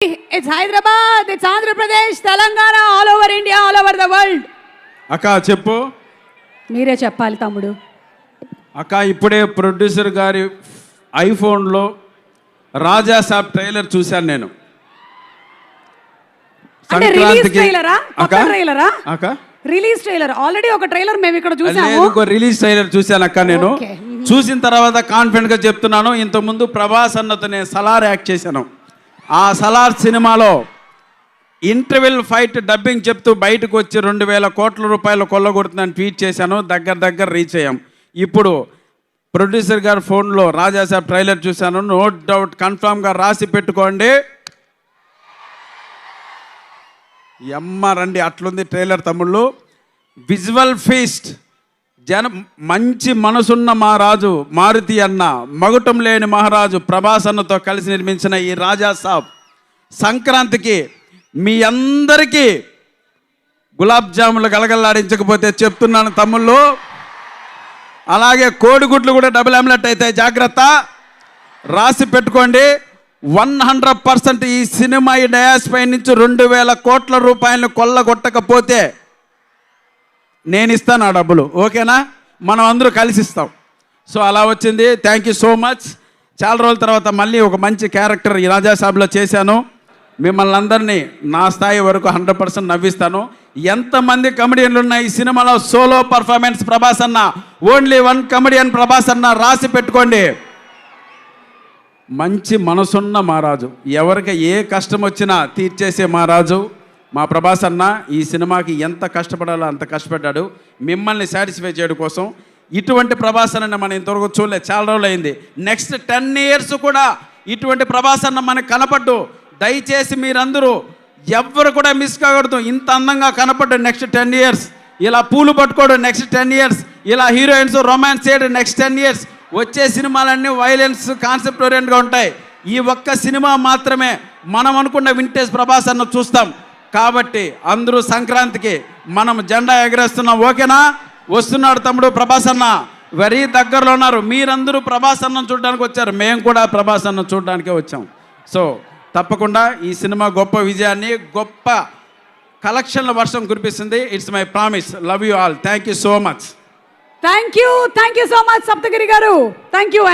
It's Hyderabad, it's Andhra Pradesh, Telangana, all over India, all over the world. అక్క చెప్పు. మీరే చెప్పాలి తమ్ముడు. అక్క ఇప్పుడే ప్రొడ్యూసర్ గారి ఐఫోన్లో రాజా సాబ్ ట్రైలర్ చూశాను నేను. అంటే రిలీజ్ ట్రైలరా? కొత్త ట్రైలరా? అక్క రిలీజ్ ట్రైలర్. ఆల్రెడీ ఒక ట్రైలర్ మేము ఇక్కడ చూసాము. ఒక రిలీజ్ ట్రైలర్ చూశాను అక్క నేను. చూసిన తర్వాత కాన్ఫిడెంట్ గా చెప్తున్నాను, ఇంతకుముందు ప్రభాస్ అన్నతో నేను సలార్ యాక్ట్ చేశాను. ఆ సలార్ సినిమాలో ఇంటర్వెల్ ఫైట్ డబ్బింగ్ చెప్తూ బయటకు వచ్చి 2,000 కోట్ల రూపాయలు కొల్లగొడుతుందని ట్వీట్ చేశాను. దగ్గర రీచ్ అయ్యాం. ఇప్పుడు ప్రొడ్యూసర్ గారి ఫోన్లో రాజాసాబ్ ట్రైలర్ చూశాను. నో డౌట్ కన్ఫామ్గా రాసి పెట్టుకోండి. రండి, అట్లుంది ట్రైలర్ తమ్ముళ్ళు. విజువల్ ఫీస్ట్, మంచి మనసున్న మహారాజు మారుతి అన్న, మగుటం లేని మహారాజు ప్రభాస్ అన్నతో కలిసి నిర్మించిన ఈ రాజా సాబ్ సంక్రాంతికి మీ అందరికీ గులాబ్ జాములు గలగల్లాడించకపోతే చెప్తున్నాను తమ్ముళ్ళు. అలాగే కోడిగుడ్లు కూడా డబుల్ ఆమ్లెట్ అయితే జాగ్రత్త, రాసి పెట్టుకోండి. 100% ఈ సినిమా ఈ డయాస్ పై నుంచి 2,000 కోట్ల రూపాయలను కొల్లగొట్టకపోతే నేను ఇస్తాను ఆ డబ్బులు. ఓకేనా? మనం అందరూ కలిసి ఇస్తాం. సో అలా వచ్చింది. Thank you so much. చాలా రోజుల తర్వాత మళ్ళీ ఒక మంచి క్యారెక్టర్ ఈ రాజాసాబ్లో చేశాను. మిమ్మల్ని అందరినీ నా స్థాయి వరకు 100% నవ్విస్తాను. ఎంతమంది కమెడియన్లు ఉన్న ఈ సినిమాలో సోలో పర్ఫార్మెన్స్ ప్రభాస్ అన్న, ఓన్లీ 1 కమెడియన్ ప్రభాస్ అన్న, రాసి పెట్టుకోండి. మంచి మనసున్న మహారాజు, ఎవరికి ఏ కష్టం వచ్చినా తీర్చేసే మహారాజు మా ప్రభాస్ అన్న. ఈ సినిమాకి ఎంత కష్టపడాలో అంత కష్టపడ్డాడు మిమ్మల్ని సాటిస్ఫై చేయడం కోసం. ఇటువంటి ప్రభాస్ అన్న మనం ఇంతవరకు చూడలేదు, చాలా రోజులు అయింది. నెక్స్ట్ 10 years కూడా ఇటువంటి ప్రభాస్ అన్న మనకు కనపడ్డు. దయచేసి మీరందరూ ఎవ్వరు కూడా మిస్ కాకూడదు. ఇంత అందంగా కనపడ్డు నెక్స్ట్ 10 years. ఇలా పూలు పట్టుకోవడం నెక్స్ట్ 10 years. ఇలా హీరోయిన్స్ రొమాన్స్ చేయడం నెక్స్ట్ 10 years. వచ్చే సినిమాలన్నీ వైలెన్స్ కాన్సెప్ట్ ఓరియంట్గా ఉంటాయి. ఈ ఒక్క సినిమా మాత్రమే మనం అనుకున్న వింటేజ్ ప్రభాస్ అన్న చూస్తాం. కాబట్టి అందరూ సంక్రాంతికి మనం జెండా ఎగరేస్తున్నాం. ఓకేనా? వస్తున్నాడు తమ్ముడు ప్రభాస్ అన్న, వెరీ దగ్గరలో ఉన్నారు. మీరందరూ ప్రభాస్ అన్నం చూడడానికి వచ్చారు, మేము కూడా ప్రభాస్ అన్నం చూడడానికే వచ్చాం. సో తప్పకుండా ఈ సినిమా గొప్ప విజయాన్ని, గొప్ప కలెక్షన్ల వర్షం కురిపిస్తుంది. It's my promise. Love you all. Thank you so much. Thank you so much Saptagiri గారు. Thank you.